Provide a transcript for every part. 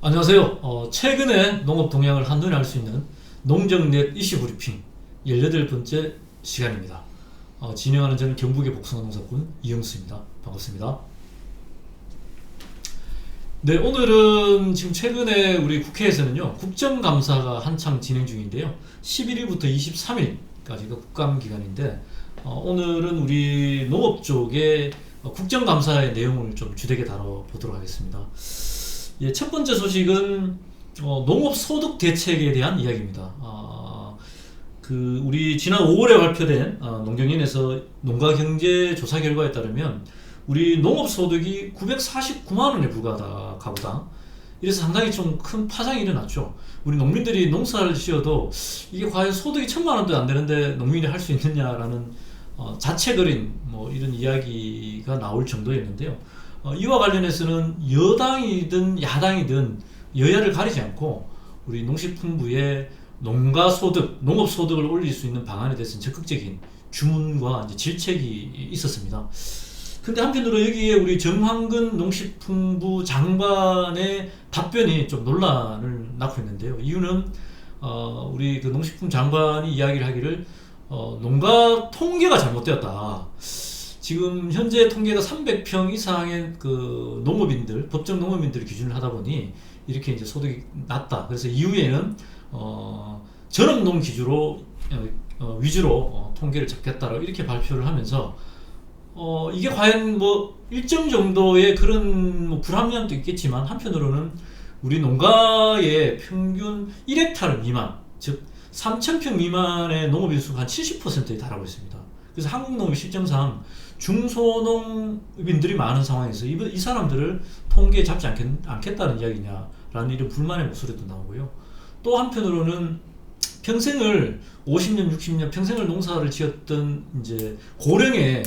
안녕하세요. 최근에 농업 동향을 한눈에 알 수 있는 농정넷 이슈 브리핑 18번째 시간입니다. 진행하는 저는 경북의 복숭아 농사꾼 이영수입니다. 반갑습니다. 네, 오늘은 지금 최근에 우리 국회에서는요, 국정감사가 한창 진행 중인데요. 11일부터 23일까지가 국감기간인데, 오늘은 우리 농업 쪽의 국정감사의 내용을 좀 주되게 다뤄보도록 하겠습니다. 예, 첫 번째 소식은 농업 소득 대책에 대한 이야기입니다. 우리 지난 5월에 발표된 농경연에서 농가 경제 조사 결과에 따르면 우리 농업 소득이 949만 원에 불과하다 가구당. 이래서 상당히 좀 큰 파장이 일어났죠. 우리 농민들이 농사를 지어도 이게 과연 소득이 1000만 원도 안 되는데 농민이 할 수 있느냐라는 자책어린 이런 이야기가 나올 정도였는데요. 이와 관련해서는 여당이든 야당이든 여야를 가리지 않고 우리 농식품부의 농업 소득을 올릴 수 있는 방안에 대해서는 적극적인 주문과 이제 질책이 있었습니다. 근데 한편으로 여기에 우리 정황근 농식품부 장관의 답변이 좀 논란을 낳고 있는데요. 이유는 우리 그 농식품 장관이 이야기를 하기를 농가 통계가 잘못되었다. 지금 현재 통계가 300평 이상의 그 농업인들, 법정 농업인들을 기준을 하다 보니 이렇게 이제 소득이 낮다. 그래서 이후에는 전업농 위주로 통계를 잡겠다라고 이렇게 발표를 하면서 이게 과연 일정 정도의 그런 불합리함도 있겠지만 한편으로는 우리 농가의 평균 1헥타르 미만, 즉 3,000평 미만의 농업인수가 한 70%에 달하고 있습니다. 그래서 한국 농업 실정상 중소농민들이 많은 상황에서 이 사람들을 통계에 잡지 않겠다는 이야기냐라는 이런 불만의 목소리도 나오고요. 또 한편으로는 평생을 50년, 60년 평생을 농사를 지었던 이제 고령의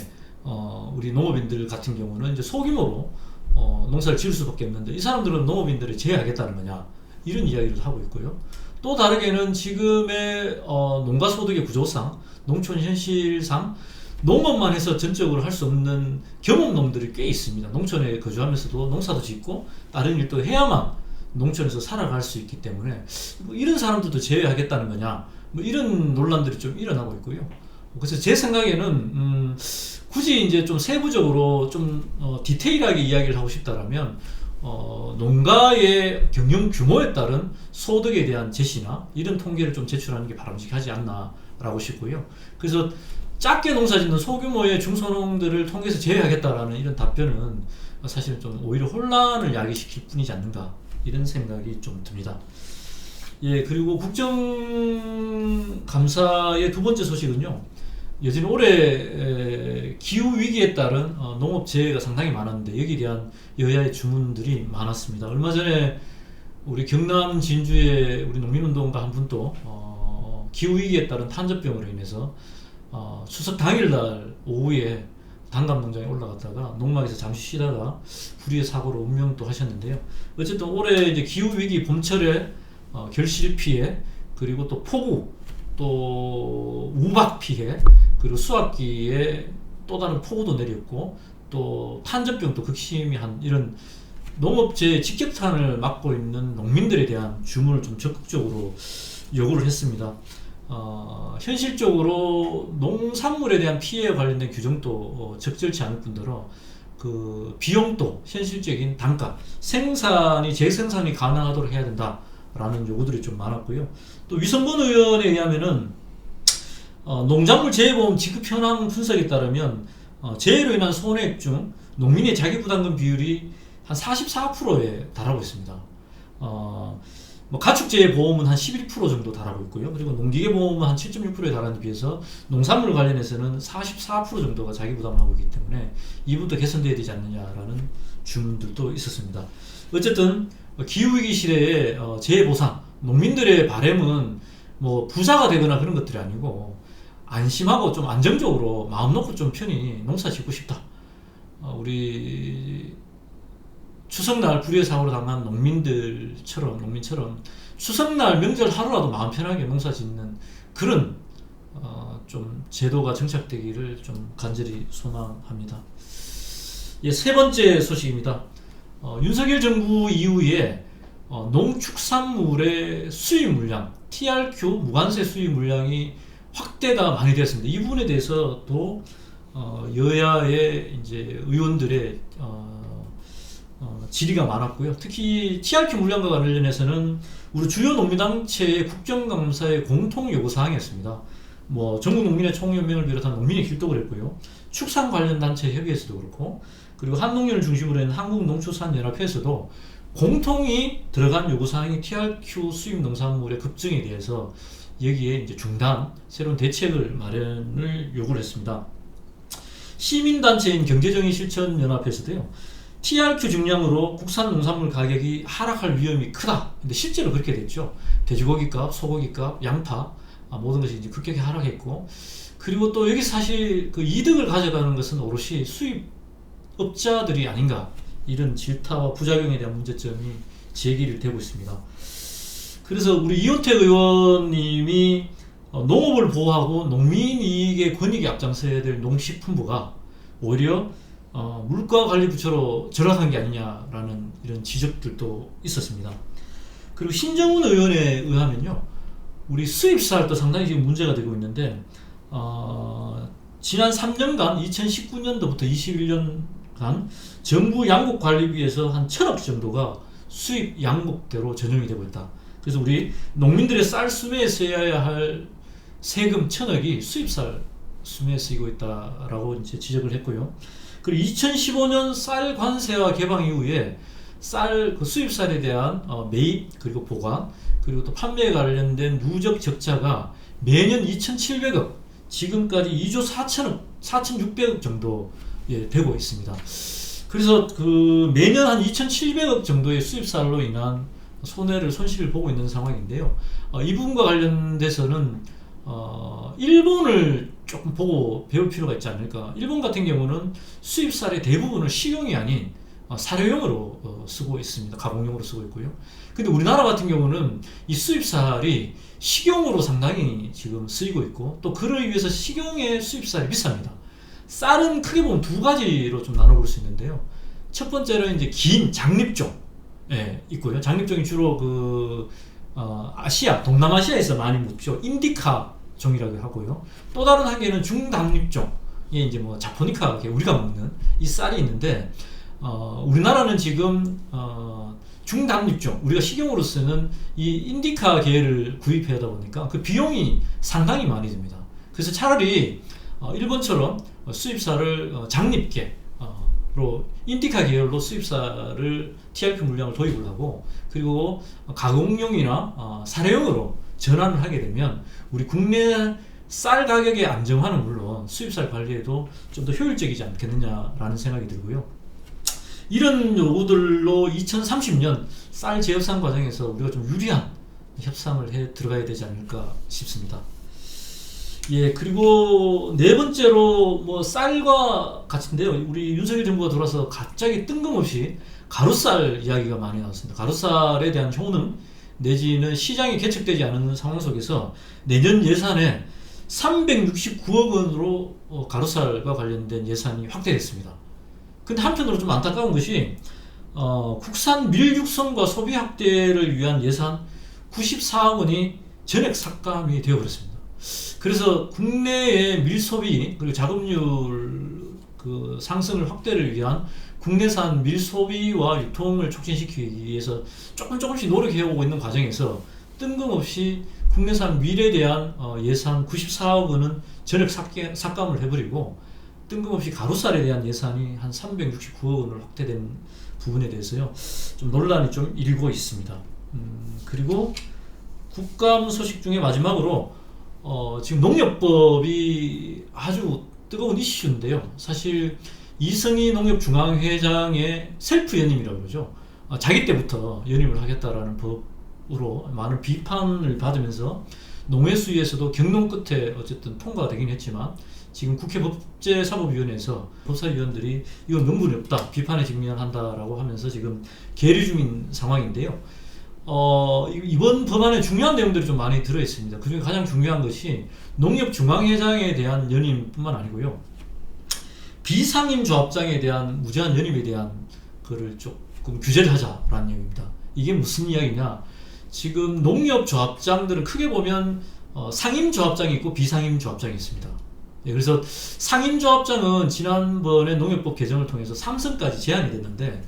우리 농업인들 같은 경우는 이제 소규모로 농사를 지을 수밖에 없는데 이 사람들은 농업인들을 제외하겠다는 거냐 이런 이야기를 하고 있고요. 또 다르게는 지금의 농가 소득의 구조상, 농촌 현실상 농업만 해서 전적으로 할 수 없는 경험농들이 꽤 있습니다. 농촌에 거주하면서도 농사도 짓고 다른 일도 해야만 농촌에서 살아갈 수 있기 때문에 이런 사람들도 제외하겠다는 거냐 이런 논란들이 좀 일어나고 있고요. 그래서 제 생각에는 굳이 이제 좀 세부적으로 좀 디테일하게 이야기를 하고 싶다라면 농가의 경영 규모에 따른 소득에 대한 제시나 이런 통계를 좀 제출하는 게 바람직하지 않나라고 싶고요. 그래서 작게 농사짓는 소규모의 중소농들을 통해서 제외하겠다라는 이런 답변은 사실은 좀 오히려 혼란을 야기시킬 뿐이지 않는가 이런 생각이 좀 듭니다. 예, 그리고 국정감사의 두 번째 소식은요. 여전히 올해 기후위기에 따른 농업재해가 상당히 많았는데 여기에 대한 여야의 주문들이 많았습니다. 얼마 전에 우리 경남 진주의 우리 농민운동가 한 분도 기후위기에 따른 탄저병으로 인해서 추석 당일날 오후에 단감농장에 올라갔다가 농막에서 잠시 쉬다가 불의의 사고로 운명도 하셨는데요. 어쨌든 올해 이제 기후위기 봄철에 결실 피해, 그리고 또 폭우, 또 우박 피해, 그리고 수확기에 또 다른 폭우도 내렸고 또 탄저병도 극심히 한 이런 농업재해 직격탄을 맞고 있는 농민들에 대한 주문을 좀 적극적으로 요구를 했습니다. 현실적으로 농산물에 대한 피해에 관련된 규정도 적절치 않을 뿐더러 그 비용도 현실적인 단가, 재생산이 가능하도록 해야 된다라는 요구들이 좀 많았고요. 또 위성건 의원에 의하면은 농작물 재해보험 지급 현황 분석에 따르면 재해로 인한 손해액 중 농민의 자기부담금 비율이 한 44%에 달하고 있습니다. 가축재해 보험은 한 11% 정도 달하고 있고요. 그리고 농기계 보험은 한 7.6%에 달하는 데 비해서 농산물 관련해서는 44% 정도가 자기 부담을 하고 있기 때문에 이 부분도 개선돼야 되지 않느냐라는 주문들도 있었습니다. 어쨌든 기후위기 시대에 재해 보상, 농민들의 바람은 부자가 되거나 그런 것들이 아니고 안심하고 좀 안정적으로 마음 놓고 좀 편히 농사 짓고 싶다. 우리 추석날 불의의 사고로 당한 농민처럼 추석날 명절 하루라도 마음 편하게 농사 짓는 그런 좀 제도가 정착되기를 좀 간절히 소망합니다. 예, 세 번째 소식입니다. 윤석열 정부 이후에 농축산물의 수입 물량, TRQ 무관세 수입 물량이 확대가 많이 되었습니다. 이 부분에 대해서도 여야의 이제 의원들의 질의가 많았고요. 특히 TRQ 물량과 관련해서는 우리 주요 농민단체의 국정감사의 공통 요구사항이었습니다. 뭐 전국농민의 총연맹을 비롯한 농민이 길동을 했고요. 축산 관련 단체 협의회에서도 그렇고, 그리고 한농연을 중심으로 했는 한국농축산연합회에서도 공통이 들어간 요구사항이 TRQ 수입 농산물의 급증에 대해서 여기에 이제 중단, 새로운 대책을 마련을 요구를 했습니다. 시민단체인 경제정의실천연합회에서도요, TRQ 증량으로 국산 농산물 가격이 하락할 위험이 크다. 근데 실제로 그렇게 됐죠. 돼지고기값, 소고기값, 양파, 모든 것이 이제 급격히 하락했고, 그리고 또 여기 사실 그 이득을 가져가는 것은 오롯이 수입업자들이 아닌가, 이런 질타와 부작용에 대한 문제점이 제기를 되고 있습니다. 그래서 우리 이호택 의원님이 농업을 보호하고 농민 이익의 권익에 앞장서야 될 농식품부가 오히려 물가관리부처로 전락한 게 아니냐라는 이런 지적들도 있었습니다. 그리고 신정훈 의원에 의하면요, 우리 수입쌀도 상당히 지금 문제가 되고 있는데, 지난 3년간 2019년도부터 21년간 정부 양곡관리비에서 한 1,000억 정도가 수입 양곡대로 전용이 되고 있다. 그래서 우리 농민들의 쌀 수매에 써야 할 세금 1,000억이 수입쌀 수매에 쓰이고 있다라고 이제 지적을 했고요. 그리고 2015년 쌀 관세와 개방 이후에 쌀, 그 수입쌀에 대한 매입, 그리고 보관, 그리고 또 판매에 관련된 누적 적자가 매년 2,700억, 지금까지 2조 4천억, 4,600억 정도 되고 있습니다. 그래서 그 매년 한 2,700억 정도의 수입쌀로 인한 손실을 보고 있는 상황인데요. 이 부분과 관련돼서는 일본을 조금 보고 배울 필요가 있지 않을까. 일본 같은 경우는 수입쌀의 대부분을 식용이 아닌 사료용으로 쓰고 있습니다. 가공용으로 쓰고 있고요. 근데 우리나라 같은 경우는 이 수입쌀이 식용으로 상당히 지금 쓰이고 있고, 또 그를 위해서 식용의 수입쌀이 비쌉니다. 쌀은 크게 보면 두 가지로 좀 나눠볼 수 있는데요. 첫 번째는 이제 긴 장립종, 있고요. 장립종이 주로 아시아, 동남아시아에서 많이 묻죠. 인디카 종이라고 하고요. 또 다른 한 개는 중단립종, 이제 뭐 자포니카, 우리가 먹는 이 쌀이 있는데, 우리나라는 지금 중단립종, 우리가 식용으로 쓰는 이 인디카 계열을 구입해야 하다 보니까 그 비용이 상당히 많이 듭니다. 그래서 차라리 일본처럼 수입쌀을 장립계로 인디카 계열로 수입쌀을 TRQ 물량을 도입을 하고, 그리고 가공용이나 사료용으로 전환을 하게 되면 우리 국내 쌀 가격의 안정화는 물론 수입쌀 관리에도 좀 더 효율적이지 않겠느냐라는 생각이 들고요. 이런 요구들로 2030년 쌀 재협상 과정에서 우리가 좀 유리한 협상을 해 들어가야 되지 않을까 싶습니다. 그리고 네 번째로 뭐 쌀과 같은데요. 우리 윤석열 정부가 들어와서 갑자기 뜬금없이 가루쌀 이야기가 많이 나왔습니다. 가루쌀에 대한 효능 내지는 시장이 개척되지 않은 상황 속에서 내년 예산에 369억 원으로 가루쌀과 관련된 예산이 확대됐습니다. 근데 한편으로 좀 안타까운 것이 국산 밀 육성과 소비 확대를 위한 예산 94억 원이 전액 삭감이 되어버렸습니다. 그래서 국내의 밀 소비, 그리고 작업률 상승을 확대를 위한 국내산 밀 소비와 유통을 촉진시키기 위해서 조금씩 노력해오고 있는 과정에서 뜬금없이 국내산 밀에 대한 예산 94억 원은 전액 삭감을 해버리고, 뜬금없이 가루쌀에 대한 예산이 한 369억 원으로 확대된 부분에 대해서요, 좀 논란이 좀 일고 있습니다. 그리고 국감 소식 중에 마지막으로 지금 농협법이 아주 뜨거운 이슈인데요. 사실 이승희 농협중앙회장의 셀프 연임이라고 그러죠. 자기 때부터 연임을 하겠다라는 법으로 많은 비판을 받으면서 농해수위에서도 경론 끝에 어쨌든 통과가 되긴 했지만, 지금 국회 법제사법위원회에서 법사위원들이 이건 명분이 없다, 비판에 직면한다라고 하면서 지금 계류 중인 상황인데요. 이번 법안에 중요한 내용들이 좀 많이 들어있습니다. 그중에 가장 중요한 것이 농협중앙회장에 대한 연임뿐만 아니고요, 비상임 조합장에 대한 무제한 연임에 대한 거를 조금 규제를 하자라는 내용입니다. 이게 무슨 이야기냐? 지금 농협조합장들은 크게 보면 상임조합장이 있고 비상임조합장이 있습니다. 예, 그래서 상임조합장은 지난번에 농협법 개정을 통해서 3선까지 제한이 됐는데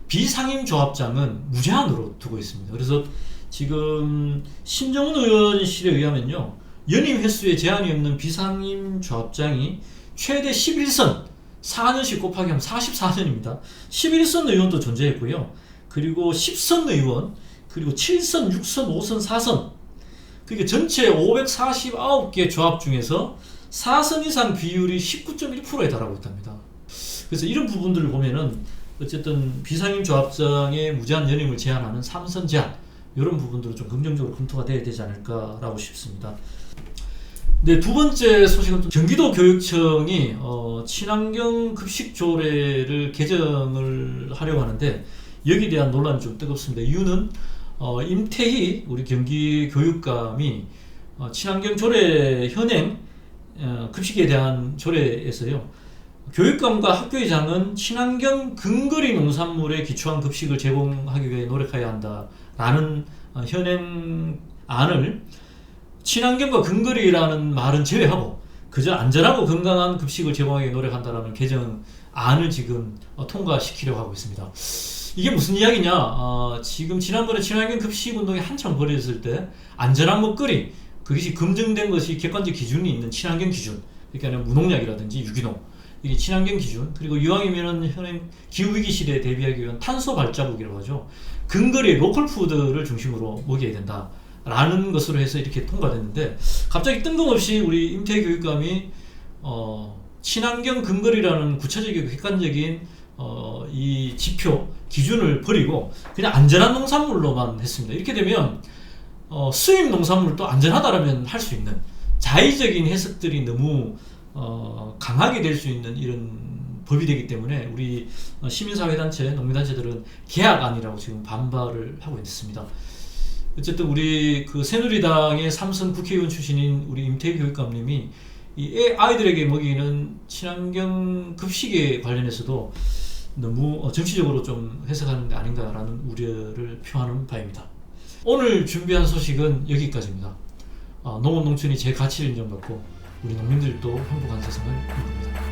비상임조합장은 무제한으로 두고 있습니다. 그래서 지금 신정훈 의원실에 의하면요, 연임 횟수에 제한이 없는 비상임조합장이 최대 11선, 4년씩 곱하기 하면 44년입니다. 11선 의원도 존재했고요. 그리고 10선 의원, 그리고 7선, 6선, 5선, 4선, 그러니까 전체 549개 조합 중에서 4선 이상 비율이 19.1%에 달하고 있답니다. 그래서 이런 부분들을 보면은 어쨌든 비상임 조합장의 무제한 연임을 제한하는 3선 제한, 이런 부분들은 좀 긍정적으로 검토가 돼야 되지 않을까라고 싶습니다. 네, 두 번째 소식은 경기도 교육청이 친환경 급식 조례를 개정을 하려고 하는데 여기에 대한 논란이 좀 뜨겁습니다. 이유는 임태희 우리 경기 교육감이 친환경 조례 현행 급식에 대한 조례에서요, 교육감과 학교의장은 친환경 근거리 농산물에 기초한 급식을 제공하기 위해 노력해야 한다라는 현행 안을 친환경과 근거리라는 말은 제외하고 그저 안전하고 건강한 급식을 제공하기 노력한다라는 개정안을 지금 통과시키려고 하고 있습니다. 이게 무슨 이야기냐? 지금 지난번에 친환경 급식 운동이 한참 벌어졌을 때 안전한 먹거리, 그것이 검증된 것이 객관적 기준이 있는 친환경 기준, 그러니까 무농약이라든지 유기농, 이게 친환경 기준, 그리고 이왕이면은 현행 기후위기 시대에 대비하기 위한 탄소 발자국이라고 하죠. 근거리 로컬 푸드를 중심으로 먹여야 된다 라는 것으로 해서 이렇게 통과됐는데, 갑자기 뜬금없이 우리 임태희 교육감이 친환경 근거리라는 구체적이고 객관적인 이 지표 기준을 버리고 그냥 안전한 농산물로만 했습니다. 이렇게 되면 수입 농산물도 안전하다라면 할 수 있는 자의적인 해석들이 너무 강하게 될 수 있는 이런 법이 되기 때문에 우리 시민사회단체, 농민단체들은 개혁안이라고 지금 반발을 하고 있습니다. 어쨌든 우리 그 새누리당의 3선 국회의원 출신인 우리 임태희 교육감님이 이 아이들에게 먹이는 친환경 급식에 관련해서도 너무 정치적으로 좀 해석하는 게 아닌가라는 우려를 표하는 바입니다. 오늘 준비한 소식은 여기까지입니다. 농업 농촌이 제 가치를 인정받고 우리 농민들도 행복한 세상을 이룹니다.